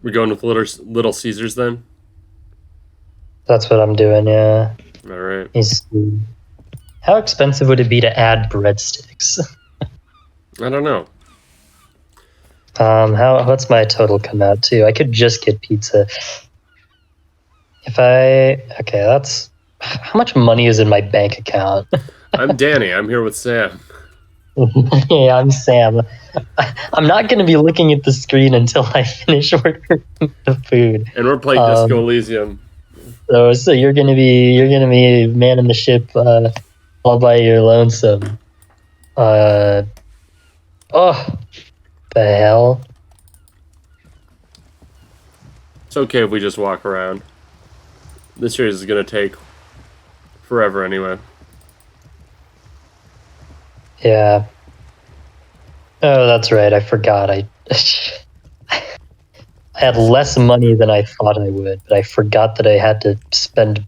We're going with Little Caesars then? That's what I'm doing, yeah. All right. How expensive would it be to add breadsticks? I don't know. What's my total come out to? I could just get pizza. That's how much money is in my bank account? I'm Danny. I'm here with Sam. Hey, I'm Sam. I'm not going to be looking at the screen until I finish ordering the food. And we're playing Disco Elysium. So you're gonna be manning the ship all by your lonesome. The hell? It's okay if we just walk around. This series is gonna take forever anyway. Yeah. Oh, that's right. I forgot. I had less money than I thought I would, but I forgot that I had to spend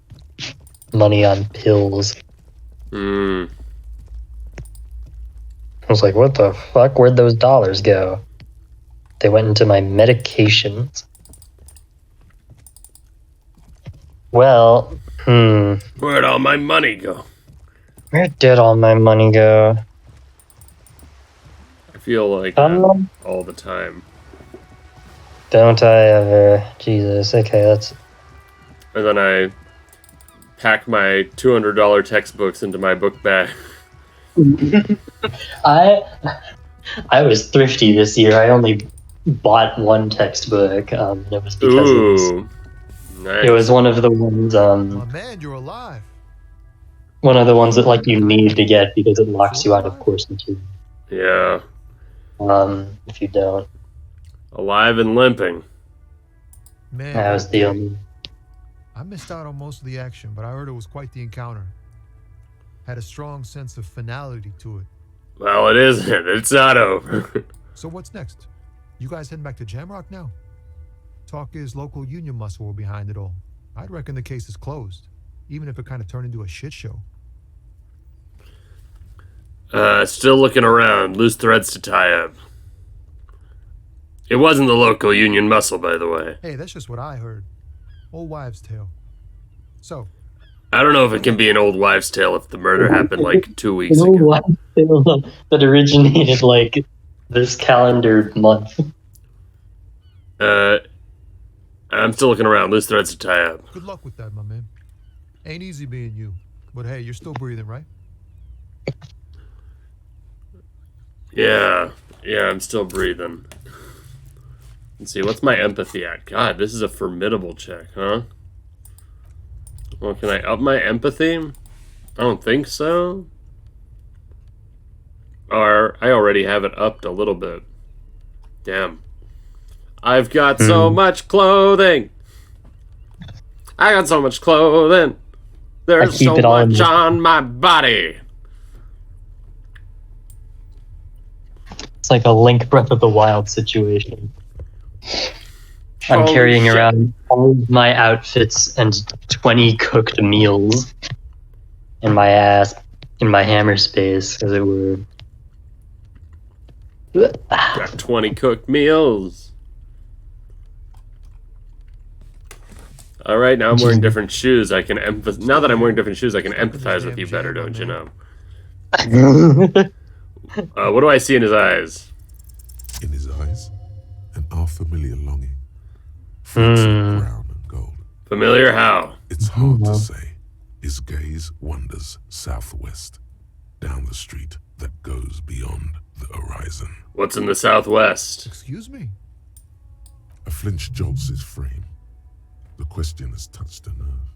money on pills. I was like, what the fuck? Where'd those dollars go? They went into my medications. Well, Where'd all my money go? Where did all my money go? I feel like that all the time. Don't I ever? Jesus. Okay, that's. And then I pack my $200 textbooks into my book bag. I was thrifty this year. I only bought one textbook. And it was because nice. It was one of the ones. My man, you're alive. One of the ones that like you need to get because it locks you out of course material. Yeah. If you don't. Alive and limping. Man, That was the only. I missed out on most of the action, but I heard it was quite the encounter. Had a strong sense of finality to it. Well, it isn't. It's not over. So what's next? You guys heading back to Jamrock now? Talk is local union muscle were behind it all. I'd reckon the case is closed, even if it kind of turned into a shit show. Still looking around. Loose threads to tie up. It wasn't the local union muscle, by the way. Hey, that's just what I heard. Old wives' tale. So, I don't know if it can be an old wives' tale if the murder happened like 2 weeks ago. Wives' tale that originated like this calendar month. I'm still looking around. Loose threads to tie up. good luck with that, my man. Ain't easy being you. But hey, you're still breathing, right? Yeah, I'm still breathing. Let's see, what's my empathy at? God, this is a formidable check, huh? Well, can I up my empathy? I don't think so. Or, I already have it upped a little bit. Damn. I've got so much clothing. I got so much clothing. There's so much on my body. It's like a Link Breath of the Wild situation. I'm carrying around all of my outfits and 20 cooked meals in my hammer space, as it were. Got 20 cooked meals. All right, now I'm wearing different shoes. I can now that I'm wearing different shoes, I can empathize with you better, don't you know? What do I see in his eyes? In his eyes, an unfamiliar longing. Fruits of brown and gold. Familiar how? It's hard to say. His gaze wanders southwest, down the street that goes beyond the horizon. What's in the southwest? Excuse me? A flinch jolts his frame. The question has touched a nerve.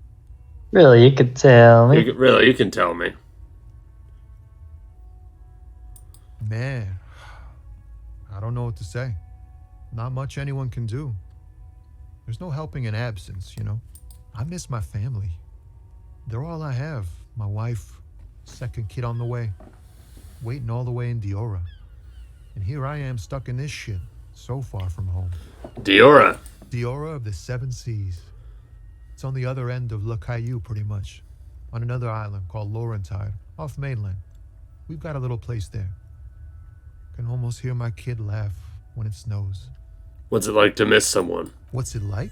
Really, you could tell me. You can tell me. Man, I don't know what to say. Not much anyone can do. There's no helping in absence, you know. I miss my family. They're all I have. My wife, second kid on the way, waiting all the way in Diora. And here I am stuck in this shit, so far from home. Diora. Diora of the Seven Seas. It's on the other end of Le Caillou, pretty much. On another island called Laurentide, off mainland. We've got a little place there. Can almost hear my kid laugh when it snows. What's it like to miss someone? What's it like?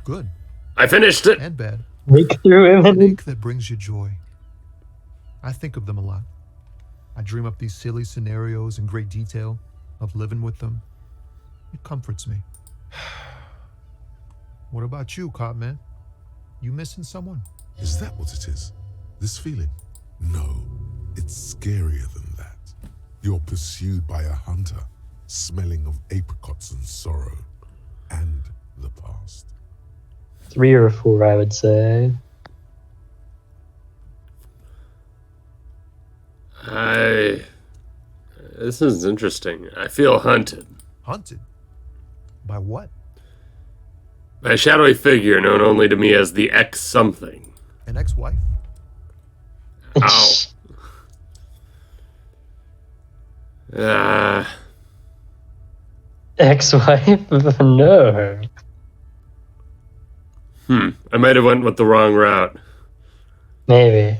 Good I finished it. and bad. Break through him An and ache that brings you joy. I think of them a lot. I dream up these silly scenarios in great detail of living with them. It comforts me. What about you, Cop Man? You missing someone? Is that what it is? This feeling? No, it's scarier than that. You're pursued by a hunter, smelling of apricots and sorrow, and the past. 3 or 4, I would say. This is interesting. I feel hunted. Hunted? By what? By a shadowy figure known only to me as the X something. An ex-wife? Ow. Ex-wife? No. I might have went with the wrong route. Maybe.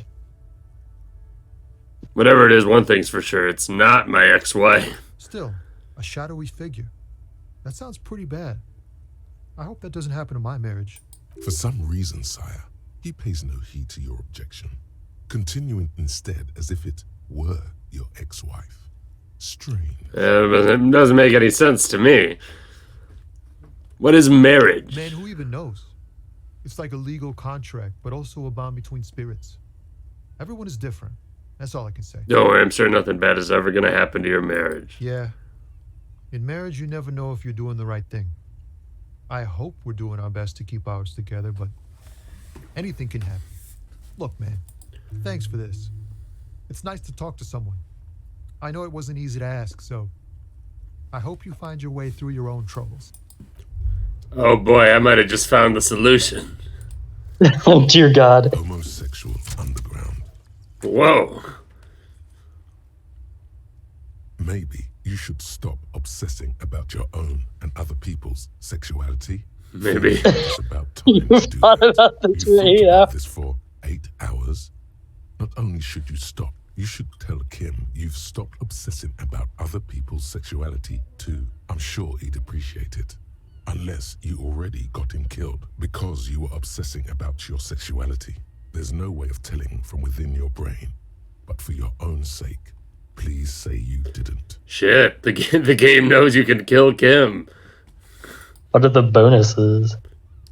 Whatever it is, one thing's for sure. It's not my ex-wife. Still, a shadowy figure. That sounds pretty bad. I hope that doesn't happen to my marriage. For some reason, sire, he pays no heed to your objection, continuing instead as if it were your ex-wife. Strange. It doesn't make any sense to me. What is marriage? Man, who even knows? It's like a legal contract, but also a bond between spirits. Everyone is different. That's all I can say. Don't worry, I'm sure nothing bad is ever going to happen to your marriage. Yeah. In marriage, you never know if you're doing the right thing. I hope we're doing our best to keep ours together, but anything can happen. Look, man, thanks for this. It's nice to talk to someone. I know it wasn't easy to ask, so I hope you find your way through your own troubles. Oh boy, I might have just found the solution. Oh, dear God. Homosexual underground. Whoa. Maybe you should stop obsessing about your own and other people's sexuality. Maybe. It's about time You to do thought that. about this You for thought 8 about hours. this for 8 hours. Not only should you stop, you should tell Kim you've stopped obsessing about other people's sexuality too. I'm sure he'd appreciate it. Unless you already got him killed because you were obsessing about your sexuality. There's no way of telling from within your brain. But for your own sake, please say you didn't. Shit, the game knows you can kill Kim. What are the bonuses?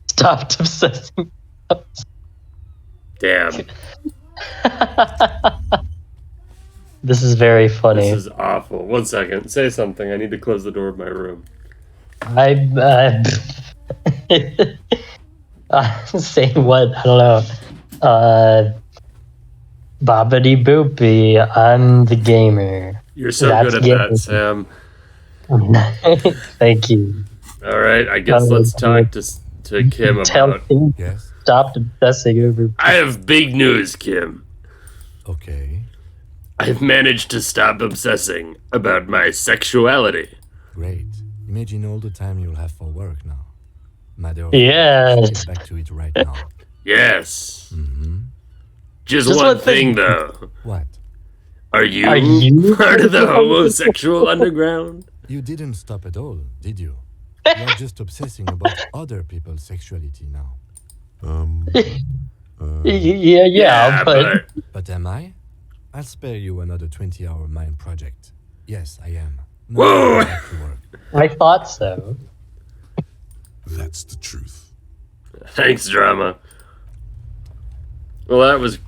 Stopped obsessing. Damn, This is very funny. this is awful. 1 second, say something. I need to close the door of my room. I say what? I don't know. Bobbity boopy. I'm the gamer. You're so That's good at that, gaming. Sam. Thank you. All right, I guess let's talk to Kim Tell about. him Yes. stop obsessing over. I have big news, Kim. Okay. I've managed to stop obsessing about my sexuality. Great. Imagine all the time you'll have for work now. Matter of Yes. get back to it right now. Yes. Mm-hmm. Just Just one one thing, thing. though. What? Are you Part part of the homosexual underground? You didn't stop at all, did you? You're just obsessing about other people's sexuality now. Yeah, but But am I? I'll spare you another 20-hour mind project. Yes, I am. Now Whoa! get back to work. I thought so. That's the truth. Thanks, drama. Well, that was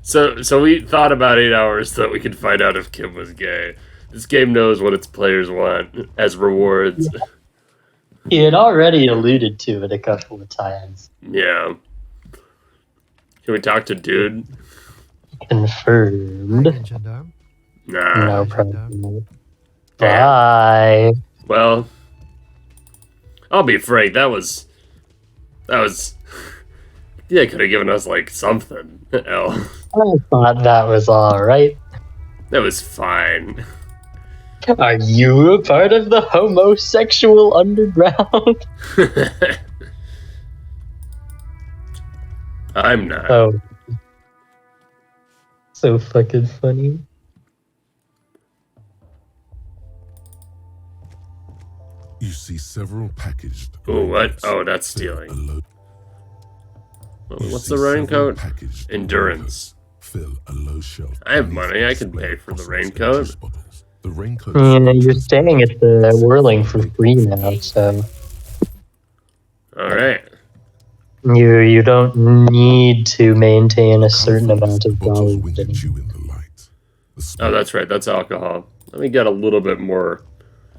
so we thought about 8 hours so that we could find out if Kim was gay. This game knows what its players want as rewards. He had already alluded to it a couple of times. Yeah. Can we talk to dude? Confirmed. Hi, gendarme. Nah. No problem. Damn. Bye. Well, I'll be frank. That was. Yeah, could have given us like something else. I thought that was alright. That was fine. Are you a part of the homosexual underground? I'm not. Oh. So fucking funny. You see several packaged. Ooh, what? raincoats Oh, that's fill a stealing. low- You What's see the several raincoat? packaged Endurance. raincoats fill a low shelf. I have beneath money, a I can display pay of for the bottles and raincoat. juice bottles. The raincoats Yeah, are you're transparent. staying at the Whirling for free now, so Alright. you don't need to maintain a certain Colourful amount whiskey of bottles dollars. wink at you in the light. Oh, that's right. That's alcohol. Let me get a little bit more.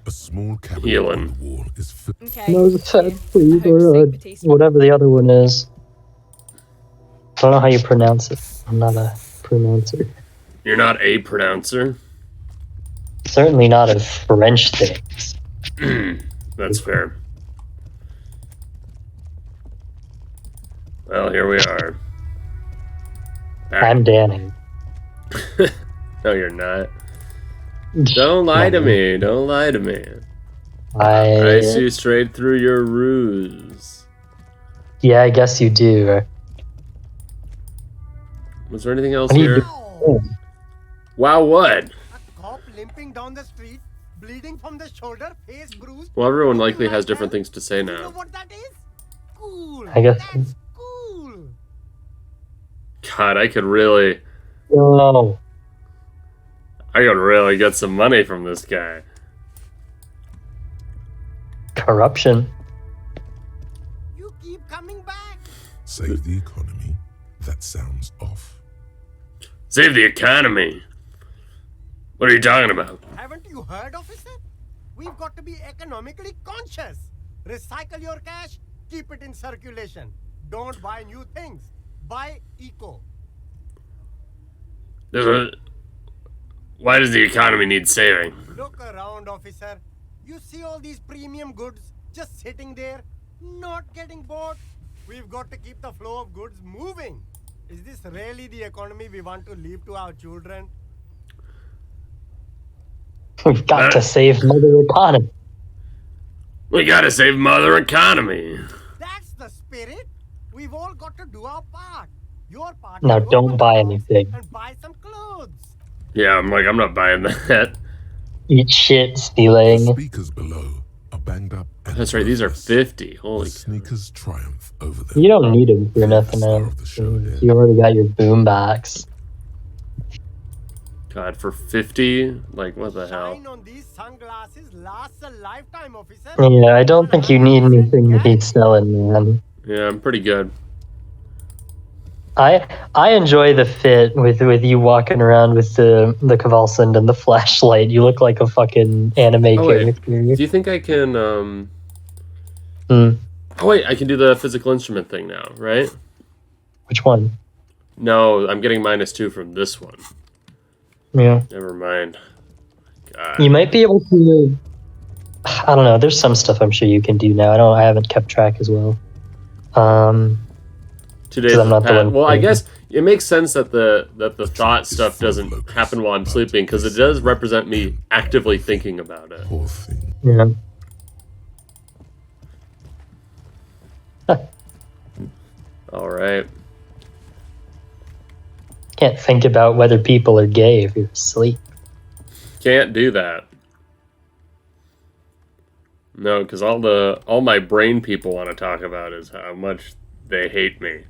A small cabinet Healing. on the wall is filled. Okay. No, the fat, please, I hope or St. Baptiste- whatever the other one is. I don't know how you pronounce it. I'm not a pronouncer. You're not a pronouncer? Certainly not of French things. That's fair. Well, here we are. Back. I'm Danny. No, you're not. Don't lie to me. Don't lie to me. I see straight through your ruse. Yeah, I guess you do. Was there anything else What are you here? doing? Wow, what? A cop limping down the street, bleeding from the shoulder, face bruised. Well, everyone likely has different things to say You know now. what that is? Cool. I guess- That's cool. God, I could really get some money from this guy. Corruption. You keep coming back. Save the economy. That sounds off. Save the economy. What are you talking about? Haven't you heard, officer? We've got to be economically conscious. Recycle your cash, keep it in circulation. Don't buy new things. Buy eco. Why does the economy need saving? Look around, officer. You see all these premium goods just sitting there, not getting bought. We've got to keep the flow of goods moving. Is this really the economy we want to leave to our children? We've got to save Mother Economy. We gotta save Mother Economy. That's the spirit. We've all got to do our part. Your part. Now is go don't to the buy shops anything. And buy some clothes. Yeah, I'm not buying that. Eat shit, The stealing. speakers below are banged up. And That's right, these are worthless. 50. The Holy cow. sneakers triumph over them. You don't need them for They're the nothing star else. of the show here. You already got your boombox. God, for 50? Like, what the hell? Shine on these sunglasses lasts a lifetime, officer. Yeah, I don't think you need 100% anything that he's guarantee. selling, man. Yeah, I'm pretty good. I enjoy the fit with you walking around with the Cavalsand and the flashlight. You look like a fucking anime Oh, wait. character. Do you think I can, Hmm. Oh, wait, I can do the physical instrument thing now, right? Which one? No, I'm getting -2 from this one. Yeah. Never mind. God. You might be able to. I don't know. There's some stuff I'm sure you can do now. I haven't kept track as well. 2 days 'cause I'm has not the passed. one Well, I playing. guess it makes sense that the thought is stuff full of doesn't locusts, happen while I'm but sleeping, because it does represent me actively thinking about it. Poor thing. Yeah. All right. Can't think about whether people are gay if you're asleep. Can't do that. No, because all my brain people want to talk about is how much they hate me.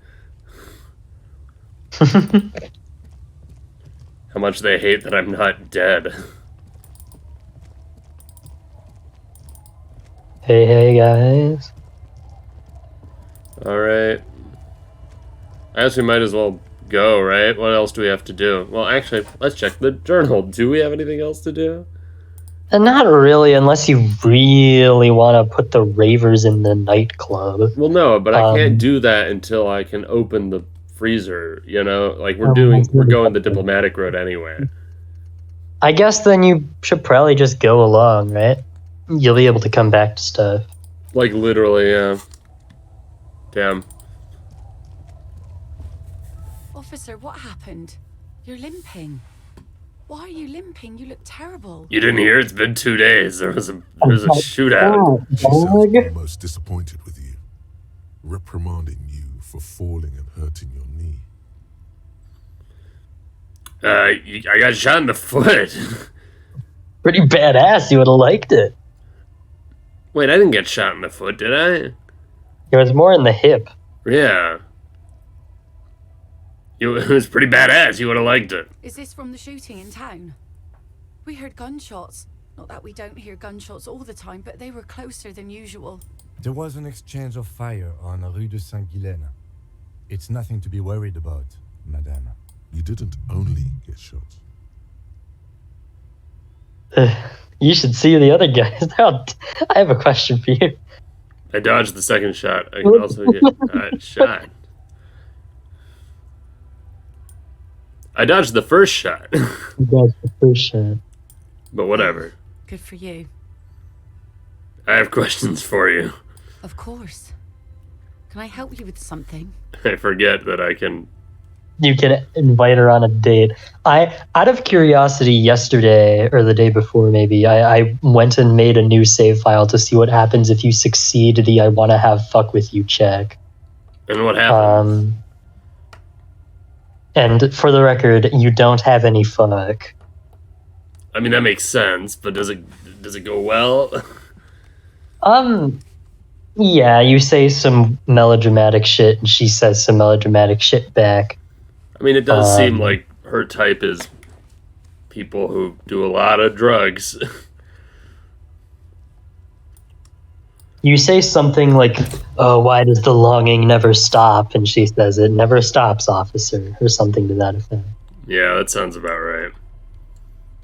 How much they hate that I'm not dead. Hey guys. All right. I guess we might as well go, right? What else do we have to do? Well, actually, let's check the journal. Do we have anything else to do? And not really, unless you really want to put the ravers in the nightclub. Well, no, but I can't Um, do that until I can open the freezer, you know? Like, we're Oh, we're going the diplomatic road anyway. I guess then you should probably just go along, right? You'll be able to come back to stuff. Like, literally, yeah. Damn. Officer, what happened? You're limping. Why are you limping? You look terrible. You didn't hear? It's been 2 days. There was a shootout. She sounds almost disappointed with you, reprimanding you for falling and hurting your knee. I got shot in the foot. Pretty badass. You would have liked it. Wait, I didn't get shot in the foot, did I? It was more in the hip. Yeah. It was pretty badass. You would have liked it. Is this from the shooting in town? We heard gunshots. Not that we don't hear gunshots all the time, but they were closer than usual. There was an exchange of fire on Rue de Saint-Guylaine. It's nothing to be worried about, madame. You didn't only get shot. You should see the other guys. I have a question for you. I dodged the second shot. I can also get shot. I dodged the first shot. That's the first shot. But whatever. Good for you. I have questions for you. Of course. Can I help you with something? I forget that I can... You can invite her on a date. Out of curiosity, yesterday or the day before, maybe I went and made a new save file to see what happens if you succeed the "I want to have fuck with you" check. And what happened? And for the record, you don't have any fuck. I mean, that makes sense, but does it go well? Yeah, you say some melodramatic shit, and she says some melodramatic shit back. I mean, it does seem like her type is people who do a lot of drugs. You say something like, "Oh, why does the longing never stop?" And she says, "It never stops, officer," or something to that effect. Yeah, that sounds about right.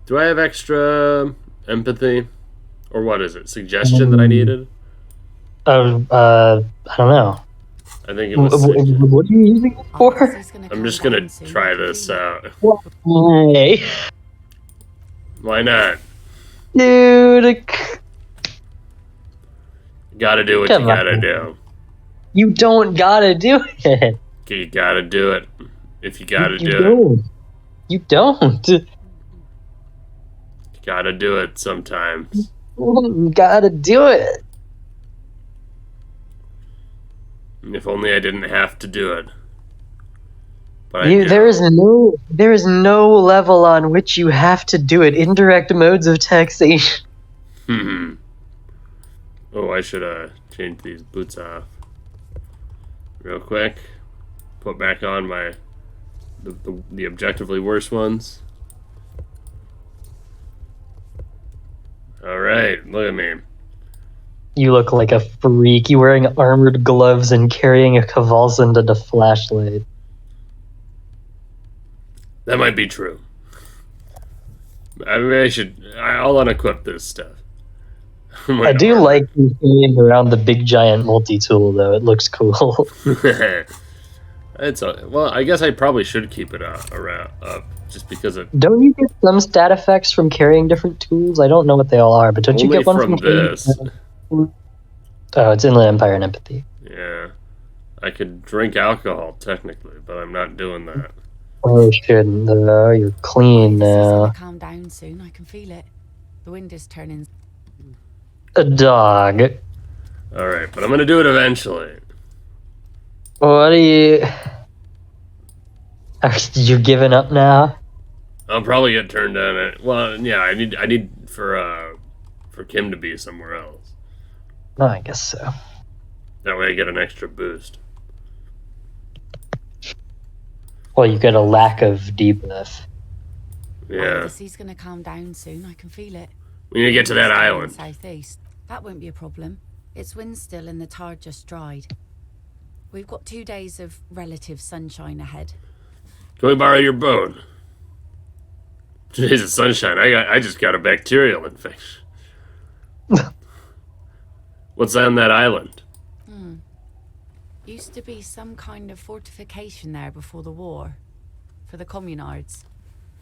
Do I have extra empathy? Or what is it? Suggestion that I needed? I don't know. I think it was... What are you using it for? I'm just gonna try this out. Why? Why not? Dude, Gotta do what Come you gotta on. do. you don't gotta do it. Okay, you gotta do it. If you gotta You do it. don't. You don't. You gotta do it sometimes. You gotta do it. If only I didn't have to do it. But I do. There is no level on which you have to do it. Indirect modes of taxation. Oh, I should change these boots off real quick. Put back on my the objectively worse ones. All right, look at me. You look like a freak. You wearing armored gloves and carrying a Kavalsund and a flashlight. That might be true. I mean, I'll unequip this stuff. I do like you carrying around the big giant multi-tool, though. It looks cool. Well, I guess I probably should keep it around up, just because it. Don't you get some stat effects from carrying different tools? I don't know what they all are, but don't you Only get one from carrying- this. Oh, it's Inland Empire and Empathy. Yeah, I could drink alcohol technically, but I'm not doing that. Oh, shouldn't though. You're clean This is now. gonna calm down soon. I can feel it. The wind is turning. A dog. All right, but I'm gonna do it eventually. What are you? You're giving up now? I'll probably get turned down. Well, yeah, I need for Kim to be somewhere else. No, I guess so. That way I get an extra boost. Well, you get a lack of debuff. Yeah, The sea's gonna calm down soon. I can feel it. we need to get to that It's turning island. Southeast. That won't be a problem. It's wind still and the tar just dried. We've got 2 days of relative sunshine ahead. Can we borrow your boat? 2 days of sunshine. I just got a bacterial infection. What's on that island? Used to be some kind of fortification there before the war. For the communards.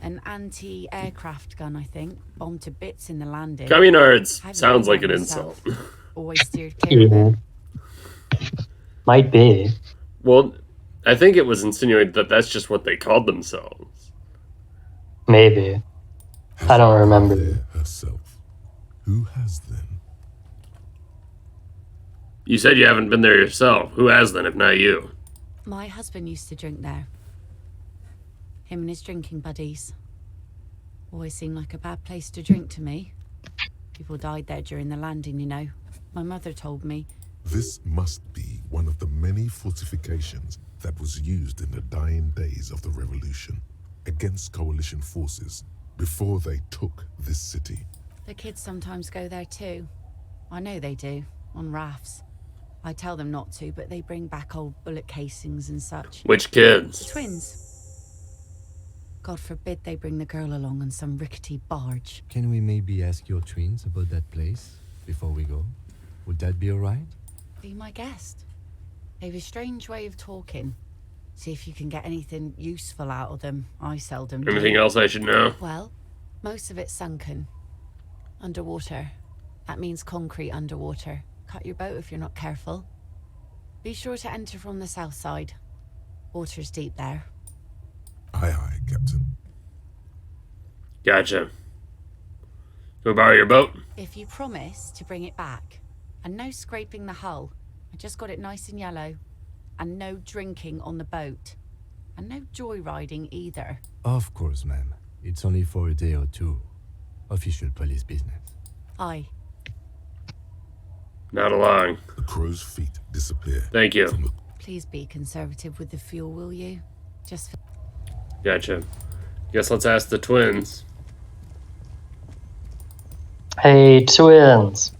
An anti-aircraft gun, I think. Bombed to bits in the landing. Communards I've sounds been like an there insult. myself. Always steered clear of Yeah. it. Might be. Well, I think it was insinuated that that's just what they called themselves. Maybe. Has I don't been remember. there herself. Who has then? You said you haven't been there yourself. Who has then, if not you? My husband used to drink there. Him and his drinking buddies. Always seemed like a bad place to drink to me. People died there during the landing, you know. My mother told me. This must be one of the many fortifications that was used in the dying days of the revolution against coalition forces before they took this city. The kids sometimes go there too. I know they do, on rafts. I tell them not to, but they bring back old bullet casings and such. Which kids? The twins. God forbid they bring the girl along on some rickety barge. Can we maybe ask your twins about that place before we go? Would that be alright? Be my guest. They've a strange way of talking. See if you can get anything useful out of them. I seldom do. Anything else I should know? Well, most of it's sunken. Underwater. That means concrete underwater. Cut your boat if you're not careful. Be sure to enter from the south side. Water's deep there. Aye, aye, Captain. Gotcha. Go borrow your boat? If you promise to bring it back. And no scraping the hull. I just got it nice and yellow. And no drinking on the boat. And no joyriding either. Of course, ma'am. It's only for a day or two. Official police business. Aye. Not along. The crow's feet disappear. Thank you. From the Please be conservative with the fuel, will you? Just for... Gotcha. Guess let's ask the twins. Hey, twins.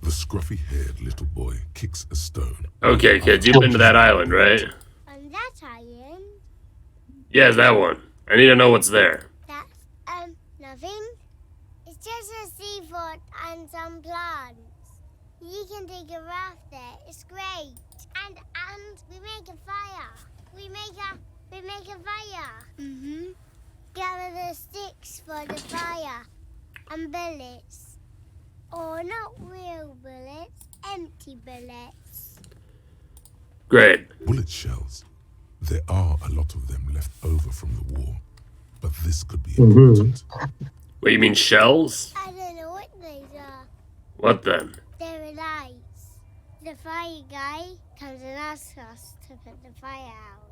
The scruffy-haired little boy kicks a stone. Okay, kids, you've been to that island, right? On that island, Yeah, it's that one. I need to know what's there. that's, nothing. It's just a seafort and some plants. You can take a raft there. It's great. And we make a fire. We make a fire. Mm-hmm. Gather the sticks for the fire. And bullets. Or not real bullets, empty bullets. Great. Bullet shells. There are a lot of them left over from the war, but this could be important. Wait, you mean shells? I don't know what these are. What then? They're lights. The fire guy comes and asks us to put the fire out.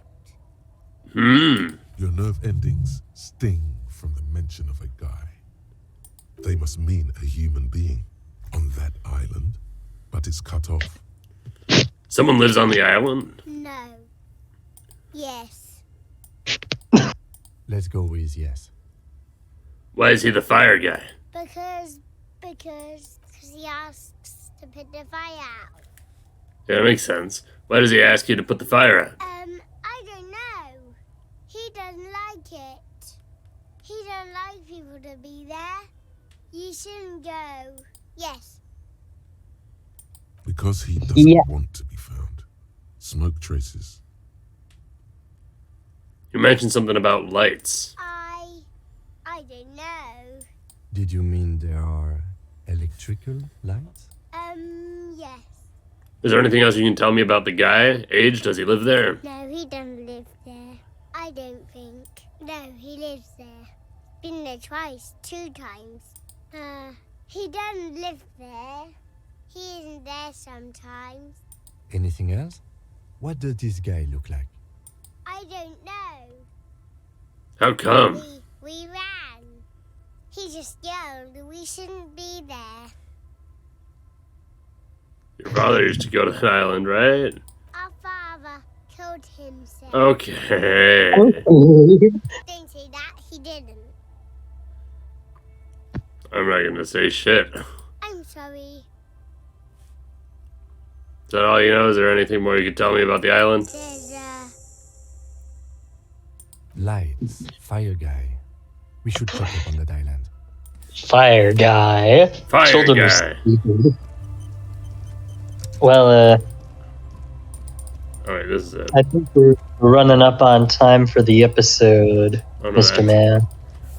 Your nerve endings sting from the mention of a guy. They must mean a human being on that island, but it's cut off. Someone lives on the island? No. Yes. Let's go with yes. Why is he the fire guy? Because he asks to put the fire out. Yeah, that makes sense. Why does he ask you to put the fire out? I don't know. He doesn't like it. He don't like people to be there. You shouldn't go. Yes. Because he doesn't want to be found. Smoke traces. You mentioned something about lights. I don't know. Did you mean there are electrical lights? Yes. Is there anything else you can tell me about the guy? Age? Does he live there? No, he doesn't live there. I don't think. No, he lives there. Been there twice, 2 times. He doesn't live there. He isn't there sometimes. Anything else? What does this guy look like? I don't know. How come? We ran. He just yelled we shouldn't be there. Your father used to go to that island, right? Our father killed himself. Okay. Don't say that, he didn't. I'm not gonna say shit. I'm sorry. Is that all you know? Is there anything more you could tell me about the island? There's Lights. Fire guy. We should check up on that island. Fire guy. Fire Children are guy. sleeping. Well, Alright, this is it. I think we're running up on time for the episode, Oh, no, Mr. Man.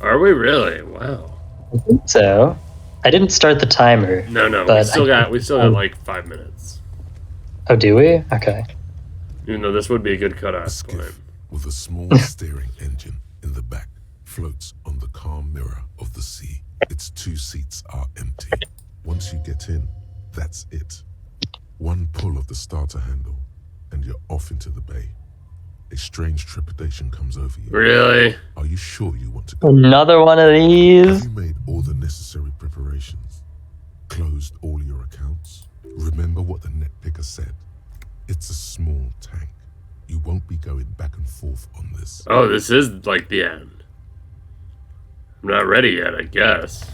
Are we really? Wow. I think so. I didn't start the timer. No, we But still I got like 5 minutes. Oh, do we? Okay. Even though this would be a good A cutoff point. skiff with a small steering engine in the back floats on the calm mirror of the sea. Its 2 seats are empty. Once you get in, that's it. One pull of the starter handle, and you're off into the bay. A strange trepidation comes over you. Really? Are you sure you want to go? Another one of Have these. you made all the necessary preparations? closed all your accounts? Remember what the netpicker said. It's a small tank. You won't be going back and forth on this. Oh, this is like the end. I'm not ready yet, I guess.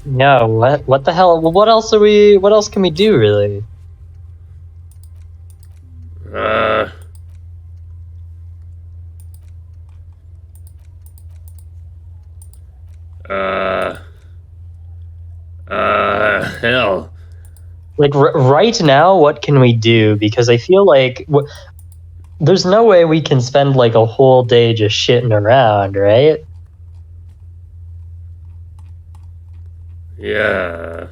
No, what the hell? Well, what else can we do, really? Hell. Like, right now, what can we do? Because I feel like there's no way we can spend, like, a whole day just shitting around, right? Yeah.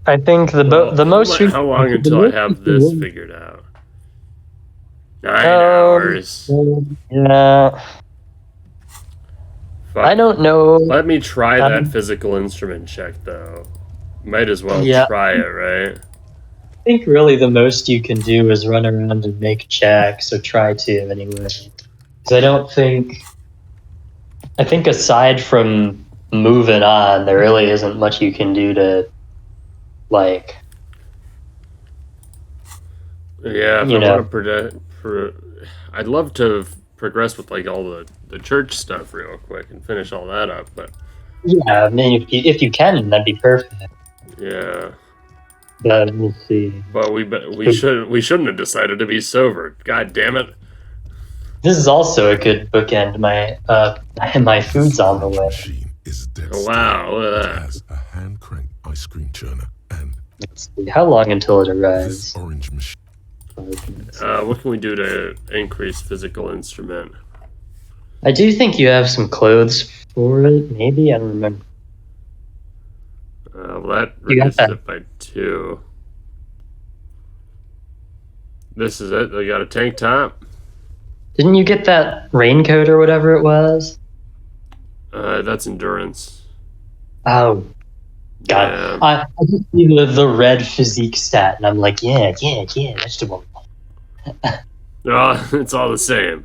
I think the most... How long until I have this figured out? 9 hours. Yeah. Fuck. I don't know. Let me try that physical instrument check, though. Might as well try it, right? I think really the most you can do is run around and make checks, or try to, anyway. Because I think aside from moving on, there really isn't much you can do to, like... Yeah, if I want to I'd love to progress with, like, all the church stuff real quick and finish all that up, but... Yeah, I mean, if you can, that'd be perfect. Yeah. But we'll see. But we shouldn't have decided to be sober. God damn it. This is also a good bookend. My food's on the way. Machine is dead Oh, wow, look at It that. has a hand crank ice cream churner and Let's see. How long until it this arrives? orange machine. What can we do to increase physical instrument? I do think you have some clothes for it, maybe? I don't remember. Well, that You got reduces that. it by 2. This is it? I got a tank top? Didn't you get that raincoat or whatever it was? That's endurance. Oh, God. Yeah. I just see the red physique stat, and I'm like, yeah, that's the one. Oh, it's all the same.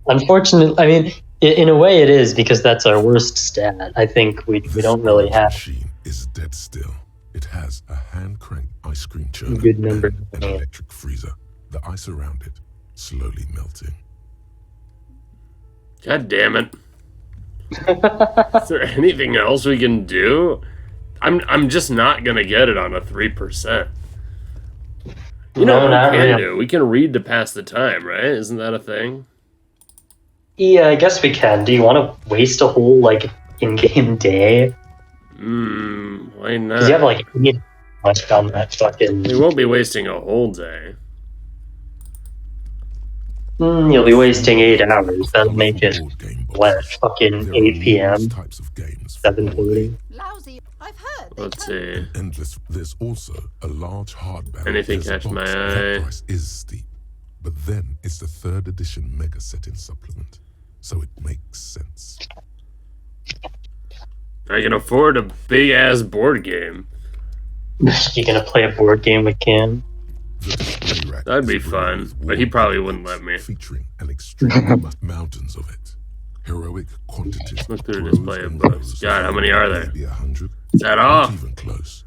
Unfortunately, I mean, in a way it is, because that's our worst stat. I think we This don't really orange have... machine is dead still. It has a hand crank ice cream churner Good number. and an electric freezer. The ice around it slowly melting. God damn it. Is there anything else we can do? I'm just not gonna get it on a 3%. You know what not we can really. do? We can read to pass the time, right? Isn't that a thing? Yeah, I guess we can. Do you want to waste a whole, like, in-game day? Why not? Because you have, like, 8 much on that fucking... We won't be wasting a whole day. You'll be wasting 8 hours. That'll make it, Board game boxes. what, fucking There are 8 p.m.? numerous types of games for all 7:40? age. Lousy. I've heard. they Let's come- see. Endless. There's also a large hardback. Anything There's a catch box. my That eye? price is steep, but then it's the 3rd edition mega setting supplement, so it makes sense. I can afford a big ass board game. You gonna play a board game with Cam? The display rack That'd is be riddled fun, with but he wall probably wouldn't cabinets let me. Featuring an extreme mountains of it. Heroic quantities. Look through the grows display of and books. grows God, how many are there? Maybe 100. Is that Not all? even close.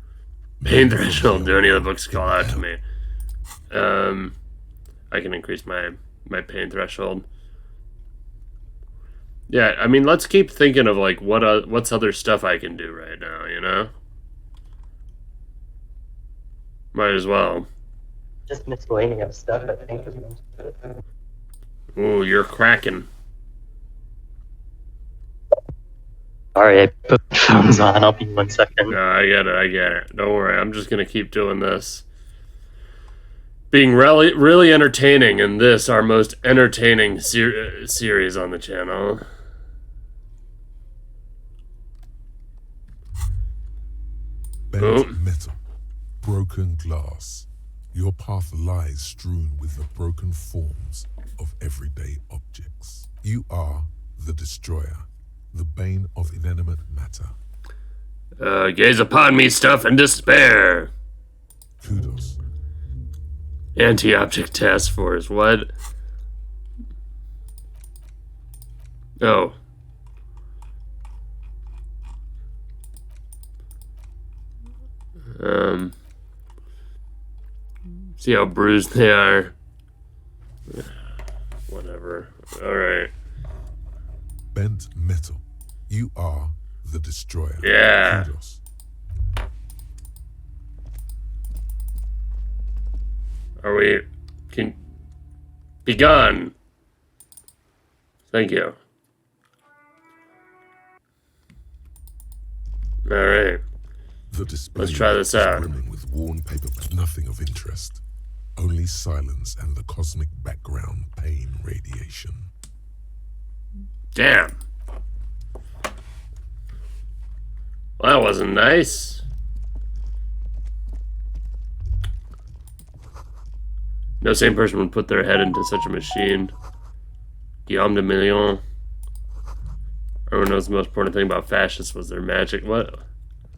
Pain Maybe threshold. Do any of the from books call out to me? I can increase my pain threshold. Yeah, I mean, let's keep thinking of like what's other stuff I can do right now. You know, might as well. Just miscellaneous stuff, I think. Ooh, you're cracking. Sorry, I put my phones on. I'll be 1 second. No, I get it. Don't worry. I'm just gonna keep doing this. Being really entertaining in this, our most entertaining series on the channel. Bent Oh. metal, broken glass. Your path lies strewn with the broken forms of everyday objects. You are the destroyer, the bane of inanimate matter. Gaze upon me, stuff and despair. Kudos. Anti-object task force. What? Oh. See how bruised they are. Whatever. Alright. Bent metal. You are the destroyer. Yeah. Kudos. Are we... Can... Be gone. Thank you. Alright. The display Let's try this is out. brimming with worn paper, but nothing of interest. Only silence and the cosmic background pain radiation. Damn. Well, that wasn't nice. No sane person would put their head into such a machine. Guillaume de Million. Everyone knows the most important thing about fascists was their magic. What?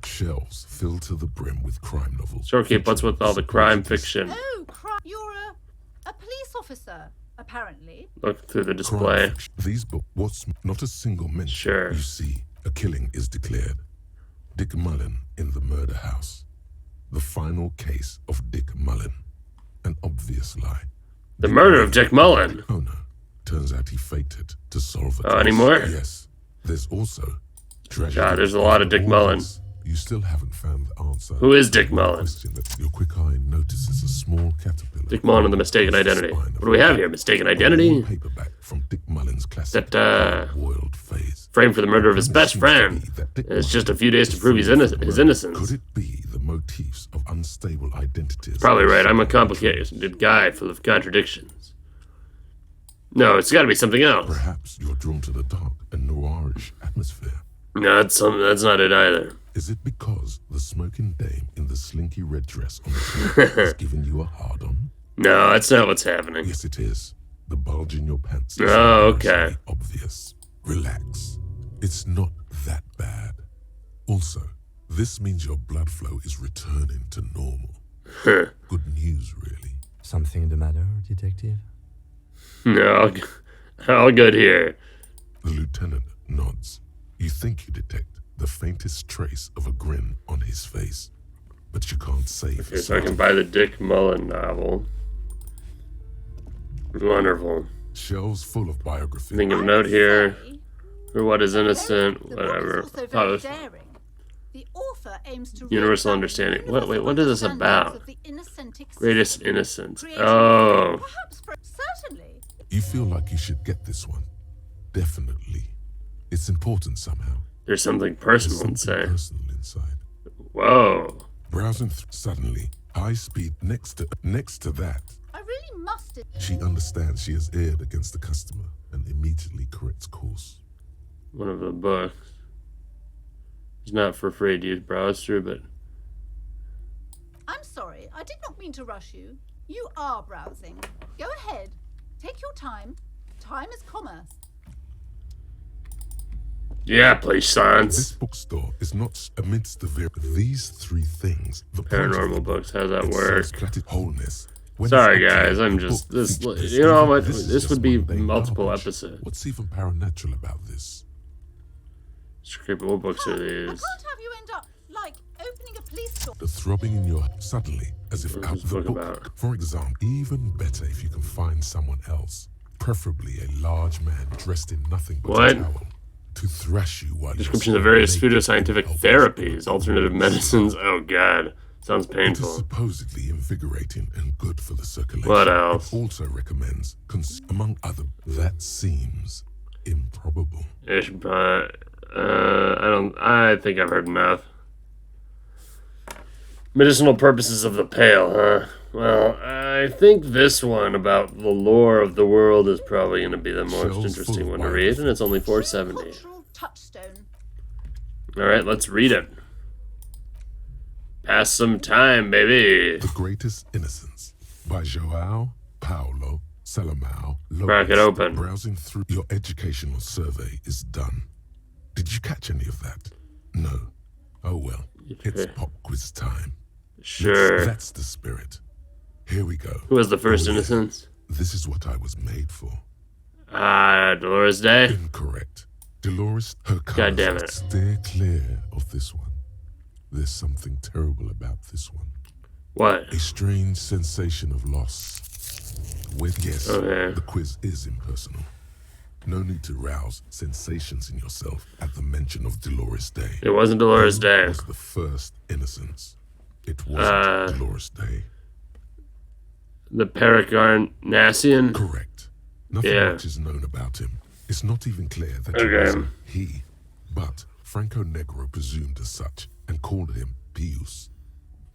Shelves filled to the brim with crime novels. Shorekeep, what's with all the crime fiction? Oh, you're a police officer, apparently. Look through the Crime display. fiction. These books, what's not a single mention. Sure. You see, a killing is declared. Dick Mullen in the murder house. The final case of Dick Mullen. An obvious lie. The murder of Dick Mullen. Oh no. Turns out he faked it to solve a Oh, case. anymore? Yes. There's also tragedy. God, there's a lot of Dick All Mullen. this, you still haven't found the answer. Who is Dick to the Mullen? question that your quick eye notices a small caterpillar. Dick Mullen and the mistaken identity. What do we have here? Mistaken identity? A paperback from Dick Mullen's classic That, World Phase. Framed for the murder of his best friend. It's just a few days to prove his innocence. Could it be the motifs of unstable identities? Probably right. I'm a complicated guy full of contradictions. No, it's got to be something else. Perhaps you're drawn to the dark and noirish atmosphere. No, that's not it either. Is it because the smoking dame in the slinky red dress on the top has given you a hard-on? No, that's not what's happening. Yes, it is. The bulge in your pants is Oh, embarrassingly okay. obvious. Relax. It's not that bad. Also, this means your blood flow is returning to normal. Huh. Good news, really. Something the matter, detective? No, all good here. The lieutenant nods. You think you detect the faintest trace of a grin on his face, but you can't say for Okay, so I can certain. buy the Dick Mullen novel. Wonderful. Shelves full of biography. Think of a I note would here. say For what is innocent, the book is whatever. also Oh, very daring. The author aims to Universal reexamine understanding. the Wait, what is this universal about? understandings of the innocent existence, Greatest innocence. creating- Oh. Perhaps certainly. You feel like you should get this one. Definitely. It's important somehow. There's something There's personal something inside. personal inside. Whoa. Browsing suddenly, high speed next to that. I really must. She understands she has erred against the customer and immediately corrects course. One of the books. It's not for free to browse through, but I'm sorry. I did not mean to rush you. You are browsing. Go ahead. Take your time. Time is commerce. yeah, please, This science. bookstore is not amidst these three things. The point of the Paranormal book, books. How's that its work? self-platted wholeness. When Sorry, it's guys. actually I'm a just book this. features You know how even- much is this just would be mundane multiple garbage. episodes. What's even paranatural about this? Creepy. What books are I these? can't have you end up like opening a police store. The throbbing in your suddenly, as if What's out this the book book. about? For example, even better if you can find someone else, preferably a large man dressed in nothing but What? a towel, to thrash you while Descriptions you're of various naked pseudoscientific and therapies, alternative medicines. Oh god, sounds It is painful. supposedly invigorating and good for the circulation. What else? It also recommends, among other, that seems improbable. Ish, but I think I've heard enough. Medicinal purposes of the pale, huh? Well, I think this one about the lore of the world is probably going to be the most Shells interesting full one of to read, and it's only $4.70. Cultural touchstone. All right, let's read it. Pass some time, baby. The Greatest Innocence by Joao Paulo Salomão Lopes. Crack it open. Browsing through your educational survey is done. Did you catch any of that? No. Oh well. It's Okay. pop quiz time. Sure. That's the spirit. Here we go. Who was the first Oh, yeah. innocence? This is what I was made for. Dolores Day. Incorrect. Dolores, her God damn colours it. steer clear of this one. There's something terrible about this one. What? A strange sensation of loss. Yes, Okay. the quiz is impersonal. No need to rouse sensations in yourself at the mention of Dolores Day. It wasn't Dolores Who Day. was the first innocence? It wasn't Dolores Day. The Paracarnassian? Correct. Nothing Yeah. much is known about him. It's not even clear that Okay. it was he, but Franco Negro presumed as such and called him Pius.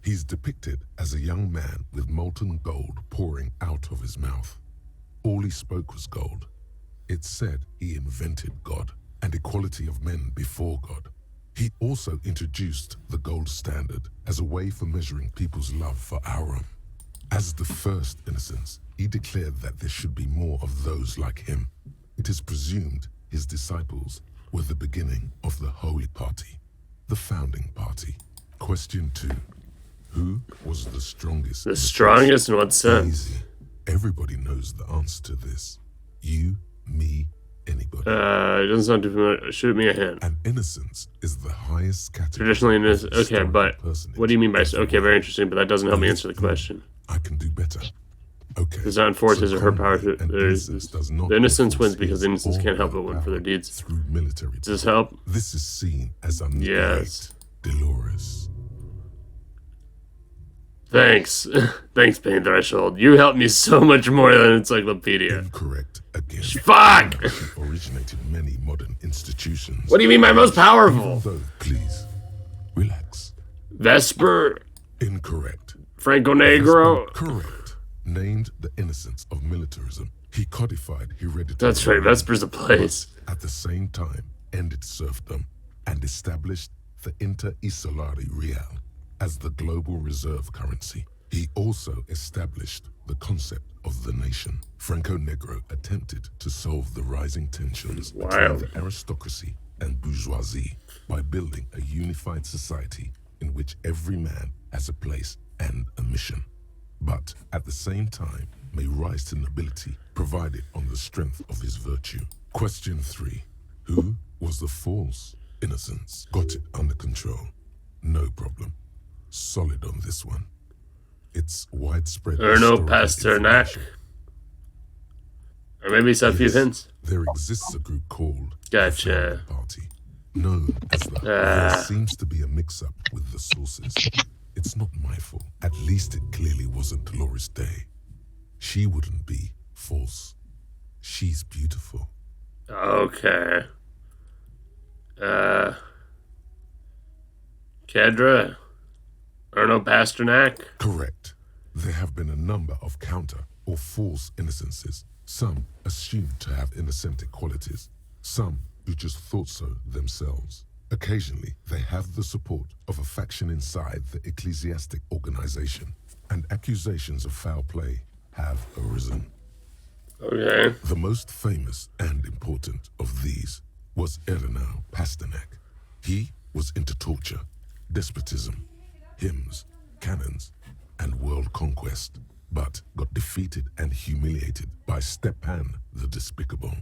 He's depicted as a young man with molten gold pouring out of his mouth. All he spoke was gold. It's said he invented God and equality of men before God. He also introduced the gold standard as a way for measuring people's love for Aurum. As the first innocence, he declared that there should be more of those like him. It is presumed his disciples were the beginning of the Holy Party, the founding party. Question 2. Who was the strongest? The strongest in what sense? Easy. Everybody knows the answer to this. You, me, anybody. It doesn't sound too familiar. Shoot me a hint. And innocence is the highest category. Traditionally, of innocent. Okay, historical but personage what do you mean by... Okay, everywhere. very interesting, but that doesn't help me answer the question. I can do better. Okay. Does not enforce so his or her power to... Conway, an innocence does not The innocence enforce wins because his the innocents or can't help her but win for their power deeds. through military. Does this help? This is seen as a Yes. Dolores. Thanks. Thanks, Pain Threshold. You helped me so much more than Encyclopedia. Incorrect again. Fuck! She originated many modern institutions. What do you mean by most Even powerful? though, please, relax. Vesper? Incorrect. Franco Negro? Correct. Named the innocence of militarism. He codified hereditary. That's right, Vesper's a place. At the same time, ended serfdom and established the Inter Isolari Real as the global reserve currency. He also established the concept of the nation. Franco Negro attempted to solve the rising tensions between Wild. the aristocracy and bourgeoisie by building a unified society in which every man has a place and a mission, but at the same time may rise to nobility provided on the strength of his virtue. Question 3. Who was the false innocence? Got it under control. No problem. Solid on this one. It's widespread. Erno historical Pasternak. information. Or maybe it's a few Yes, hints. there exists a group called Gotcha. the Founding Party, known as the. There seems to be a mix-up with the sources. It's not my fault. At least it clearly wasn't Dolores Day. She wouldn't be false. She's beautiful. Okay. Kedra? Erno Pasternak? Correct. There have been a number of counter or false innocences. Some assumed to have innocentic qualities. Some who just thought so themselves. Occasionally, they have the support of a faction inside the ecclesiastic organization, and accusations of foul play have arisen. Okay. The most famous and important of these was Erno Pasternak. He was into torture, despotism, hymns, cannons, and world conquest, but got defeated and humiliated by Stepan the Despicable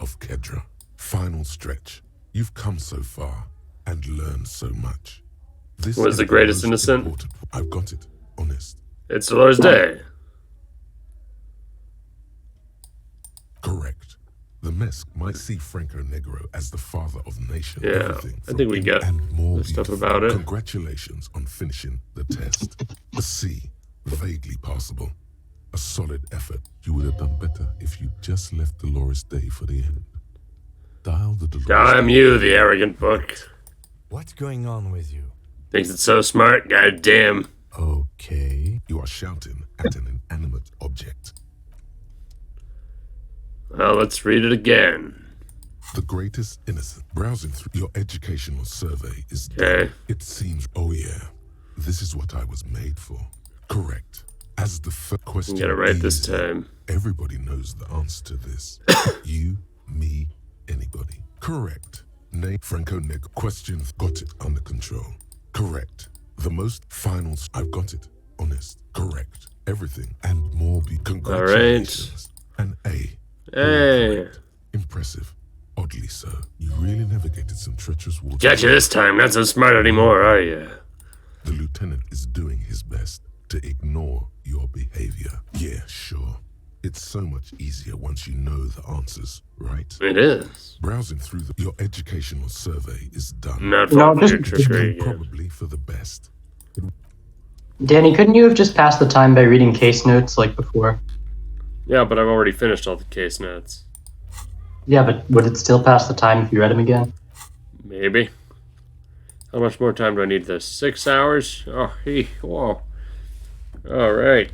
of Kedra. Final stretch. You've come so far and learned so much. This Was is the greatest most innocent? important. I've got it. Honest. It's Dolores Day. Correct. The Mesk might see Franco Negro as the father of the nation. Yeah, Everything I think we from get and more the stuff beautiful. about it. Congratulations on finishing the test. A C, vaguely passable. A solid effort. You would have done better if you just left Dolores Day for the end. Dial the Dolores Damn Day. you, the arrogant book. What's going on with you? Thinks it's so smart, goddamn. Okay. You are shouting at an inanimate object. Well, let's read it again. The greatest innocent. Browsing through your educational survey is Okay. done. It seems, oh yeah, this is what I was made for. Correct. As the first question Get it right this easy. time. Everybody knows the answer to this. You, me, anybody. Correct. Name Franco Negro. Question got it under control. Correct. The most finals. I've got it. Honest. Correct. Everything and more. Congratulations. An A. Hey. Correct. Impressive. Oddly so. You really navigated some treacherous waters. Gotcha this time. Not so smart anymore, are you? The lieutenant is doing his best to ignore your behavior. Yeah, sure. It's so much easier once you know the answers, right? It is. Browsing through your educational survey is done. Not No, falling for just- your trickery again. Probably for the best. Danny, couldn't you have just passed the time by reading case notes like before? Yeah, but I've already finished all the case notes. Yeah, but would it still pass the time if you read them again? Maybe. How much more time do I need this? 6 hours? Oh, whoa. Alright.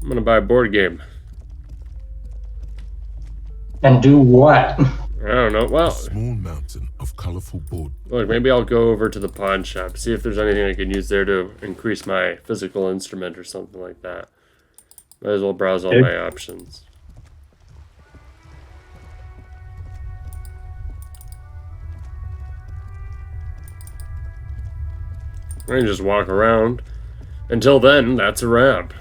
I'm gonna buy a board game. And do what? I don't know. A Well, small mountain of colorful board. look, maybe I'll go over to the pawn shop, see if there's anything I can use there to increase my physical instrument or something like that. Might as well browse all my options. I can just walk around. Until then, that's a wrap.